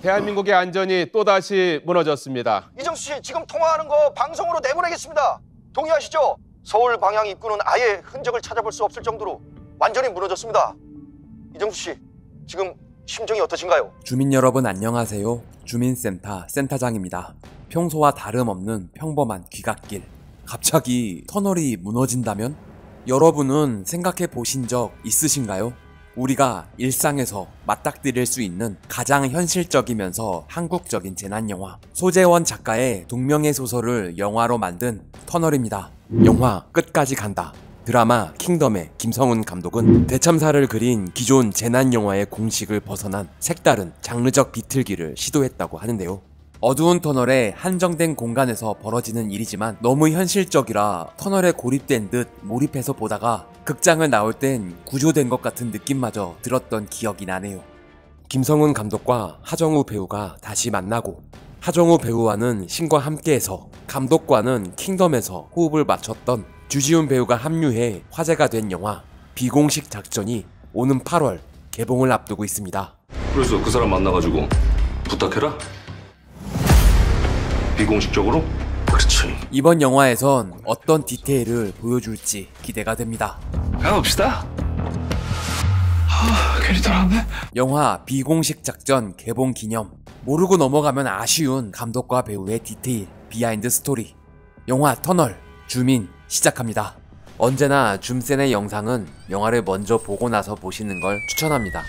대한민국의 안전이 또다시 무너졌습니다. 이정수 씨, 지금 통화하는 거 방송으로 내보내겠습니다. 동의하시죠? 서울 방향 입구는 아예 흔적을 찾아볼 수 없을 정도로 완전히 무너졌습니다. 이정수 씨, 지금 심정이 어떠신가요? 주민 여러분 안녕하세요. 주민센터 센터장입니다. 평소와 다름없는 평범한 귀갓길. 갑자기 터널이 무너진다면? 여러분은 생각해 보신 적 있으신가요? 우리가 일상에서 맞닥뜨릴 수 있는 가장 현실적이면서 한국적인 재난영화, 소재원 작가의 동명의 소설을 영화로 만든 터널입니다. 영화 끝까지 간다. 드라마 킹덤의 김성훈 감독은 대참사를 그린 기존 재난영화의 공식을 벗어난 색다른 장르적 비틀기를 시도했다고 하는데요. 어두운 터널의 한정된 공간에서 벌어지는 일이지만 너무 현실적이라 터널에 고립된 듯 몰입해서 보다가 극장을 나올 땐 구조된 것 같은 느낌마저 들었던 기억이 나네요. 김성훈 감독과 하정우 배우가 다시 만나고, 하정우 배우와는 신과 함께해서, 감독과는 킹덤에서 호흡을 맞췄던 주지훈 배우가 합류해 화제가 된 영화 비공식 작전이 오는 8월 개봉을 앞두고 있습니다. 그래서 그 사람 만나가지고 부탁해라? 비공식적으로? 그렇지. 이번 영화에선 어떤 디테일을 보여줄지 기대가 됩니다. 가봅시다. 괜히 돌아왔네. 영화 비공식 작전 개봉 기념. 모르고 넘어가면 아쉬운 감독과 배우의 디테일, 비하인드 스토리. 영화 터널, 주민 시작합니다. 언제나 줌센의 영상은 영화를 먼저 보고 나서 보시는 걸 추천합니다.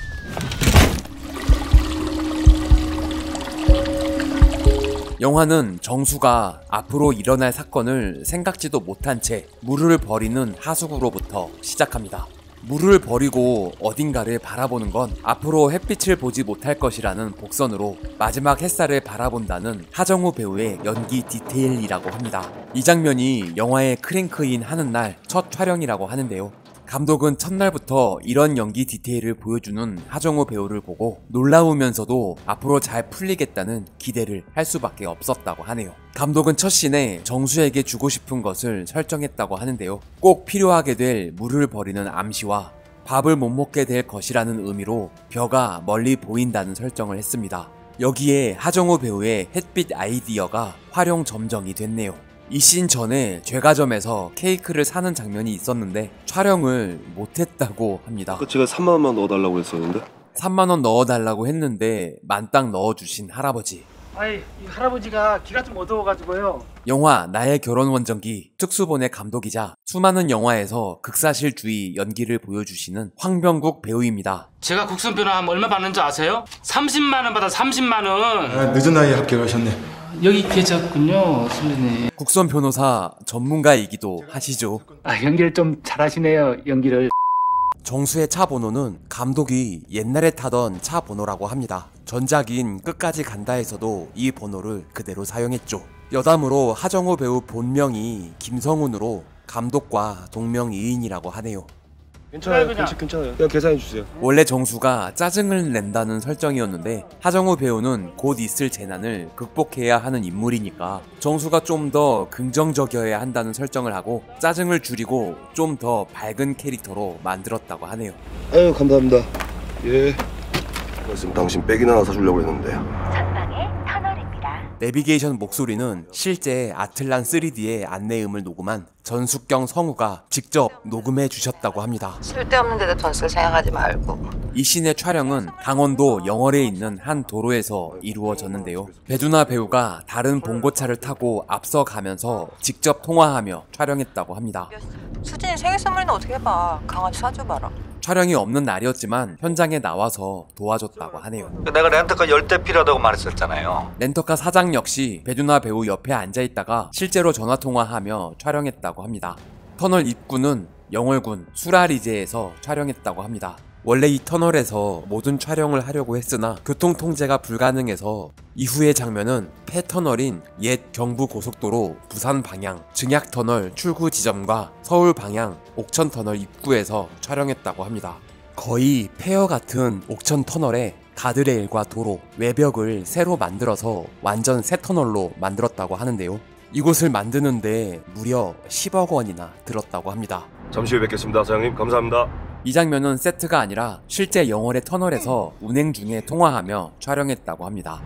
영화는 정수가 앞으로 일어날 사건을 생각지도 못한 채 물을 버리는 하수구로부터 시작합니다. 물을 버리고 어딘가를 바라보는 건 앞으로 햇빛을 보지 못할 것이라는 복선으로 마지막 햇살을 바라본다는 하정우 배우의 연기 디테일이라고 합니다. 이 장면이 영화의 크랭크인 하는 날 첫 촬영이라고 하는데요. 감독은 첫날부터 이런 연기 디테일을 보여주는 하정우 배우를 보고 놀라우면서도 앞으로 잘 풀리겠다는 기대를 할 수밖에 없었다고 하네요. 감독은 첫 씬에 정수에게 주고 싶은 것을 설정했다고 하는데요. 꼭 필요하게 될 물을 버리는 암시와 밥을 못 먹게 될 것이라는 의미로 벼가 멀리 보인다는 설정을 했습니다. 여기에 하정우 배우의 햇빛 아이디어가 활용 점정이 됐네요. 이 씬 전에 죄가점에서 케이크를 사는 장면이 있었는데 촬영을 못했다고 합니다. 제가 3만 원만 넣어달라고 했었는데? 3만 원 넣어달라고 했는데 만땅 넣어주신 할아버지. 아이, 이 할아버지가 기가 좀 어두워가지고요. 영화 나의 결혼 원정기 특수본의 감독이자 수많은 영화에서 극사실주의 연기를 보여주시는 황병국 배우입니다. 제가 국선 변호하면 얼마 받는지 아세요? 30만 원 받아. 30만 원. 아, 늦은 나이에 합격하셨네. 여기 계셨군요, 선배님. 국선 변호사 전문가이기도 하시죠. 아, 연기를 좀 잘하시네요, 연기를. 정수의 차 번호는 감독이 옛날에 타던 차 번호라고 합니다. 전작인 끝까지 간다에서도 이 번호를 그대로 사용했죠. 여담으로 하정우 배우 본명이 김성훈으로 감독과 동명이인이라고 하네요. 괜찮아요. 괜찮아요. 그냥 계산해 주세요. 원래 정수가 짜증을 낸다는 설정이었는데 하정우 배우는 곧 있을 재난을 극복해야 하는 인물이니까 정수가 좀 더 긍정적이어야 한다는 설정을 하고 짜증을 줄이고 좀 더 밝은 캐릭터로 만들었다고 하네요. 아유, 감사합니다. 예. 말씀 당신 백이나 하나 사주려고 했는데. 전방에 터널입니다. 내비게이션 목소리는 실제 아틀란 3D의 안내음을 녹음한 전숙경 성우가 직접 녹음해 주셨다고 합니다. 쓸데없는 데도 돈 쓸 생각하지 말고. 이 씬의 촬영은 강원도 영월에 있는 한 도로에서 이루어졌는데요. 배두나 배우가 다른 봉고차를 타고 앞서가면서 직접 통화하며 촬영했다고 합니다. 수진이 생일 선물이나 어떻게 해봐. 강아지 사줘봐라. 촬영이 없는 날이었지만 현장에 나와서 도와줬다고 하네요. 내가 렌터카 10대 필요하다고 말했었잖아요. 렌터카 사장 역시 배두나 배우 옆에 앉아있다가 실제로 전화통화하며 촬영했다고 합니다. 터널 입구는 영월군 수라리제에서 촬영했다고 합니다. 원래 이 터널에서 모든 촬영을 하려고 했으나 교통통제가 불가능해서 이후의 장면은 폐터널인 옛 경부고속도로 부산 방향 증약터널 출구 지점과 서울 방향 옥천터널 입구에서 촬영했다고 합니다. 거의 폐허 같은 옥천터널에 가드레일과 도로, 외벽을 새로 만들어서 완전 새 터널로 만들었다고 하는데요. 이곳을 만드는데 무려 10억 원이나 들었다고 합니다. 잠시 후에 뵙겠습니다, 사장님. 감사합니다. 이 장면은 세트가 아니라 실제 영월의 터널에서 운행 중에 통화하며 촬영했다고 합니다.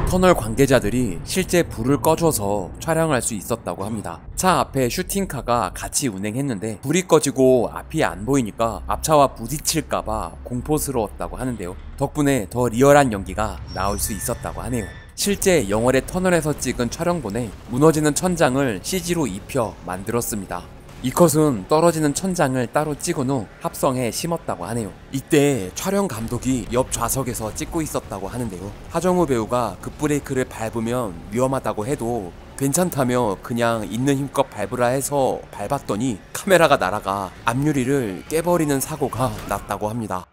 터널 관계자들이 실제 불을 꺼줘서 촬영할 수 있었다고 합니다. 차 앞에 슈팅카가 같이 운행했는데 불이 꺼지고 앞이 안 보이니까 앞차와 부딪힐까봐 공포스러웠다고 하는데요. 덕분에 더 리얼한 연기가 나올 수 있었다고 하네요. 실제 영월의 터널에서 찍은 촬영본에 무너지는 천장을 CG로 입혀 만들었습니다. 이 컷은 떨어지는 천장을 따로 찍은 후 합성해 심었다고 하네요. 이때 촬영 감독이 옆 좌석에서 찍고 있었다고 하는데요. 하정우 배우가 급브레이크를 밟으면 위험하다고 해도 괜찮다며 그냥 있는 힘껏 밟으라 해서 밟았더니 카메라가 날아가 앞유리를 깨버리는 사고가 났다고 합니다.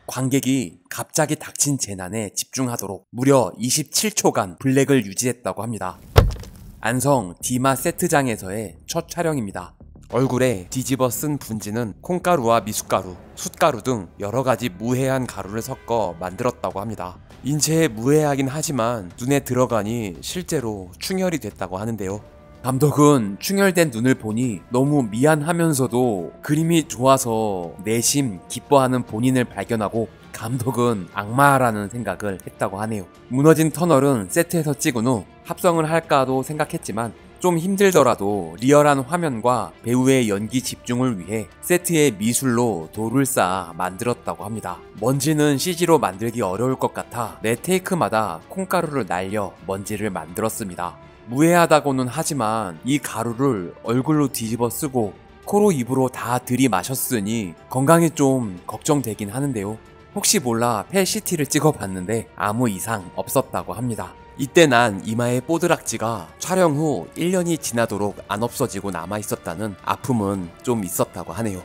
관객이 갑자기 닥친 재난에 집중하도록 무려 27초간 블랙을 유지했다고 합니다. 안성 디마 세트장에서의 첫 촬영입니다. 얼굴에 뒤집어 쓴 분지는 콩가루와 미숫가루, 숯가루 등 여러가지 무해한 가루를 섞어 만들었다고 합니다. 인체에 무해하긴 하지만 눈에 들어가니 실제로 충혈이 됐다고 하는데요. 감독은 충혈된 눈을 보니 너무 미안하면서도 그림이 좋아서 내심 기뻐하는 본인을 발견하고 감독은 악마라는 생각을 했다고 하네요. 무너진 터널은 세트에서 찍은 후 합성을 할까도 생각했지만 좀 힘들더라도 리얼한 화면과 배우의 연기 집중을 위해 세트에 미술로 돌을 쌓아 만들었다고 합니다. 먼지는 CG로 만들기 어려울 것 같아 매 테이크마다 콩가루를 날려 먼지를 만들었습니다. 무해하다고는 하지만 이 가루를 얼굴로 뒤집어 쓰고 코로 입으로 다 들이마셨으니 건강이 좀 걱정되긴 하는데요. 혹시 몰라 펫CT를 찍어봤는데 아무 이상 없었다고 합니다. 이때 난 이마의 뽀드락지가 촬영 후 1년이 지나도록 안 없어지고 남아있었다는 아픔은 좀 있었다고 하네요.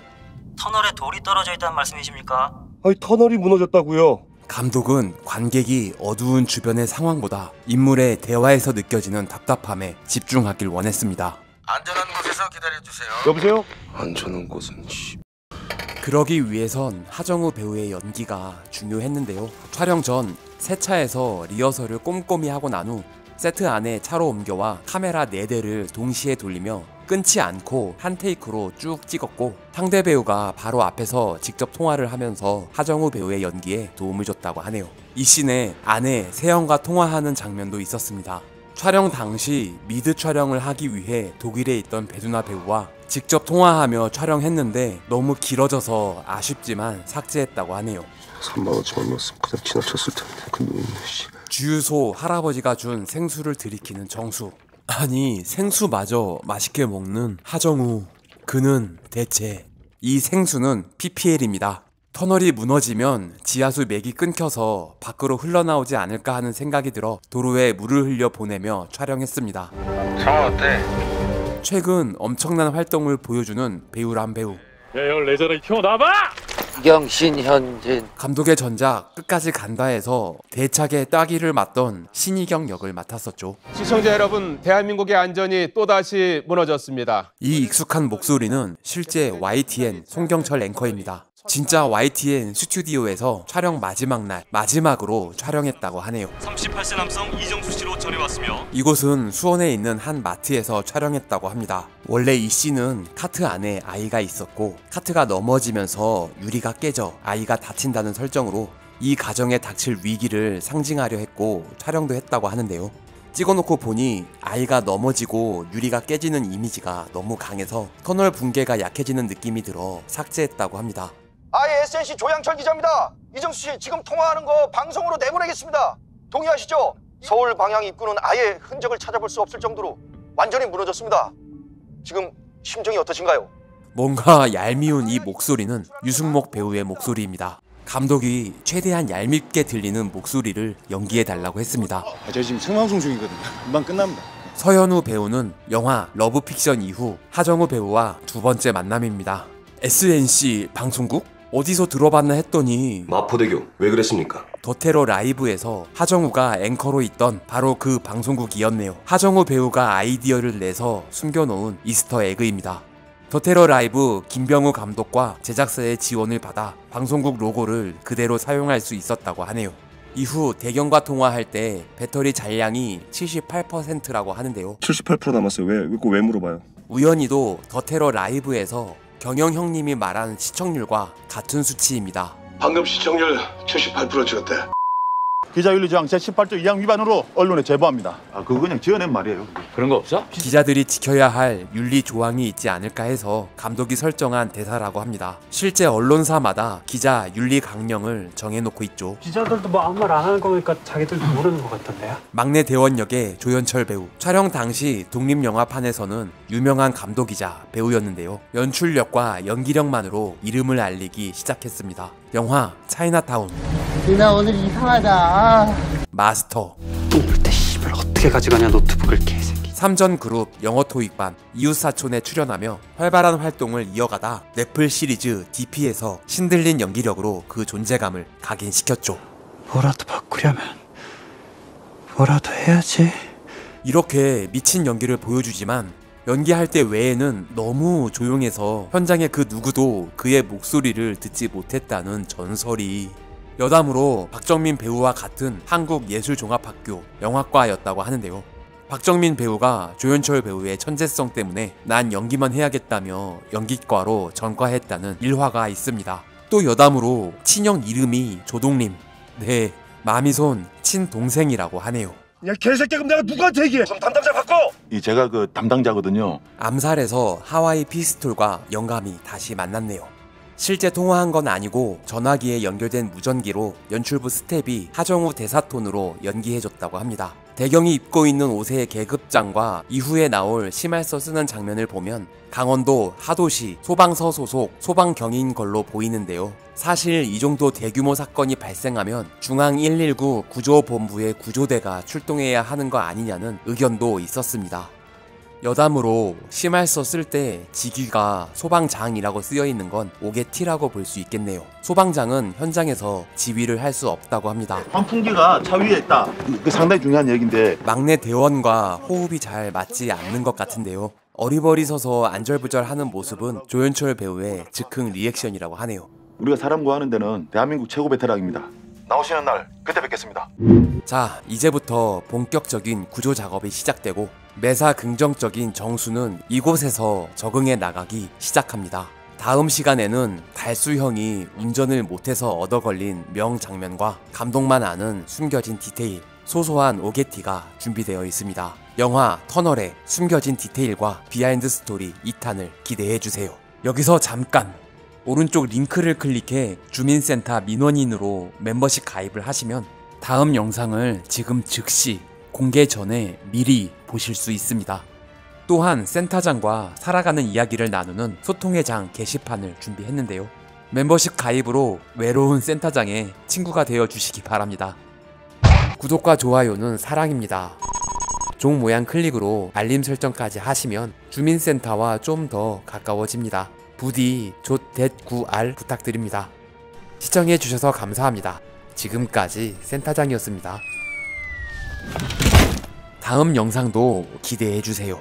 터널에 돌이 떨어져 있다는 말씀이십니까? 아니 터널이 무너졌다고요. 감독은 관객이 어두운 주변의 상황보다 인물의 대화에서 느껴지는 답답함에 집중하길 원했습니다. 안전한 곳에서 기다려주세요. 여보세요? 안전한 곳은 그러기 위해선 하정우 배우의 연기가 중요했는데요. 촬영 전 세차에서 리허설을 꼼꼼히 하고 난 후 세트 안에 차로 옮겨와 카메라 4대를 동시에 돌리며 끊지 않고 한 테이크로 쭉 찍었고 상대 배우가 바로 앞에서 직접 통화를 하면서 하정우 배우의 연기에 도움을 줬다고 하네요. 이 씬에 아내 세영과 통화하는 장면도 있었습니다. 촬영 당시 미드 촬영을 하기 위해 독일에 있던 배두나 배우와 직접 통화하며 촬영했는데 너무 길어져서 아쉽지만 삭제했다고 하네요. 3만원치 얼마였으면 그냥 지나쳤을 텐데 그 노인네 씨. 주유소 할아버지가 준 생수를 들이키는 정수. 아니 생수마저 맛있게 먹는 하정우. 그는 대체 이 생수는 PPL입니다. 터널이 무너지면 지하수 맥이 끊겨서 밖으로 흘러나오지 않을까 하는 생각이 들어 도로에 물을 흘려 보내며 촬영했습니다. 상황 어때? 최근 엄청난 활동을 보여주는 배우란 배우. 레저를 튀어나와봐! 경신현진 감독의 전작 끝까지 간다 해서 대차게 따기를 맡던 신희경 역을 맡았었죠. 시청자 여러분, 대한민국의 안전이 또다시 무너졌습니다. 이 익숙한 목소리는 실제 YTN 송경철 앵커입니다. 진짜 YTN 스튜디오에서 촬영 마지막 날 마지막으로 촬영했다고 하네요. 38세 남성 이정수 씨로 전해왔으며 이곳은 수원에 있는 한 마트에서 촬영했다고 합니다. 원래 이 씬은 카트 안에 아이가 있었고 카트가 넘어지면서 유리가 깨져 아이가 다친다는 설정으로 이 가정에 닥칠 위기를 상징하려 했고 촬영도 했다고 하는데요. 찍어놓고 보니 아이가 넘어지고 유리가 깨지는 이미지가 너무 강해서 터널 붕괴가 약해지는 느낌이 들어 삭제했다고 합니다. SNC 조양철 기자입니다. 이정수 씨 지금 통화하는 거 방송으로 내보내겠습니다. 동의하시죠? 서울 방향 입구는 아예 흔적을 찾아볼 수 없을 정도로 완전히 무너졌습니다. 지금 심정이 어떠신가요? 뭔가 얄미운 이 목소리는 유승목 배우의 목소리입니다. 감독이 최대한 얄밉게 들리는 목소리를 연기해달라고 했습니다. 저 지금 생방송 중이거든요. 금방 끝납니다. 서현우 배우는 영화 러브픽션 이후 하정우 배우와 두 번째 만남입니다. SNC 방송국? 어디서 들어봤나 했더니 마포대교 왜 그랬습니까? 더테러 라이브에서 하정우가 앵커로 있던 바로 그 방송국이었네요. 하정우 배우가 아이디어를 내서 숨겨놓은 이스터 에그입니다. 더테러 라이브 김병우 감독과 제작사의 지원을 받아 방송국 로고를 그대로 사용할 수 있었다고 하네요. 이후 대경과 통화할 때 배터리 잔량이 78%라고 하는데요. 78% 남았어요. 왜 물어봐요? 우연히도 더 테러 라이브에서 경영 형님이 말한 시청률과 같은 수치입니다. 방금 시청률 78% 찍었대. 기자윤리조항 제18조 2항 위반으로 언론에 제보합니다. 그거 그냥 지어낸 말이에요. 그런 거 없어? 기자들이 지켜야 할 윤리 조항이 있지 않을까 해서 감독이 설정한 대사라고 합니다. 실제 언론사마다 기자 윤리 강령을 정해놓고 있죠. 기자들도 뭐 아무 말 안 하는 거 보니까 자기들도 모르는 것 같던데요? 막내 대원 역의 조연철 배우. 촬영 당시 독립영화판에서는 유명한 감독이자 배우였는데요. 연출력과 연기력만으로 이름을 알리기 시작했습니다. 영화 차이나타운. 나 오늘 이상하다. 마스터. 똥 볼 때 씨발 어떻게 가져가냐 노트북을 개새끼. 삼전그룹 영어 토익반 이웃사촌에 출연하며 활발한 활동을 이어가다 넷플 시리즈 DP에서 신들린 연기력으로 그 존재감을 각인시켰죠. 뭐라도 바꾸려면 뭐라도 해야지. 이렇게 미친 연기를 보여주지만 연기할 때 외에는 너무 조용해서 현장의 그 누구도 그의 목소리를 듣지 못했다는 전설이. 여담으로 박정민 배우와 같은 한국예술종합학교 영화과였다고 하는데요. 박정민 배우가 조연철 배우의 천재성 때문에 난 연기만 해야겠다며 연기과로 전과했다는 일화가 있습니다. 또 여담으로 친형 이름이 조동림. 네, 마미손 친동생이라고 하네요. 야 개새끼, 그럼 내가 누구한테 얘기해? 그럼 담당자 바꿔! 제가 그 담당자거든요. 암살에서 하와이 피스톨과 영감이 다시 만났네요. 실제 통화한 건 아니고 전화기에 연결된 무전기로 연출부 스텝이 하정우 대사톤으로 연기해줬다고 합니다. 대경이 입고 있는 옷의 계급장과 이후에 나올 심할서 쓰는 장면을 보면 강원도 하도시 소방서 소속 소방경인 걸로 보이는데요. 사실 이 정도 대규모 사건이 발생하면 중앙 119 구조본부의 구조대가 출동해야 하는 거 아니냐는 의견도 있었습니다. 여담으로 심할서 쓸 때 직위가 소방장이라고 쓰여있는 건 옥의 티라고 볼 수 있겠네요. 소방장은 현장에서 지휘를 할 수 없다고 합니다. 환풍기가 차 위에 있다. 그 상당히 중요한 얘기인데 막내 대원과 호흡이 잘 맞지 않는 것 같은데요. 어리버리 서서 안절부절하는 모습은 조연철 배우의 즉흥 리액션이라고 하네요. 우리가 사람 구하는 데는 대한민국 최고 베테랑입니다. 나오시는 날 그때 뵙겠습니다. 자, 이제부터 본격적인 구조 작업이 시작되고 매사 긍정적인 정수는 이곳에서 적응해 나가기 시작합니다. 다음 시간에는 달수 형이 운전을 못해서 얻어 걸린 명장면과 감독만 아는 숨겨진 디테일, 소소한 오게티가 준비되어 있습니다. 영화 터널의 숨겨진 디테일과 비하인드 스토리 2탄을 기대해주세요. 여기서 잠깐! 오른쪽 링크를 클릭해 주민센터 민원인으로 멤버십 가입을 하시면 다음 영상을 지금 즉시 공개 전에 미리 보실 수 있습니다. 또한 센터장과 살아가는 이야기를 나누는 소통의 장 게시판을 준비했는데요. 멤버십 가입으로 외로운 센터장의 친구가 되어 주시기 바랍니다. 구독과 좋아요는 사랑입니다. 종 모양 클릭으로 알림 설정까지 하시면 주민센터와 좀 더 가까워집니다. 부디 좆댓9R 부탁드립니다. 시청해주셔서 감사합니다. 지금까지 센터장이었습니다. 다음 영상도 기대해주세요.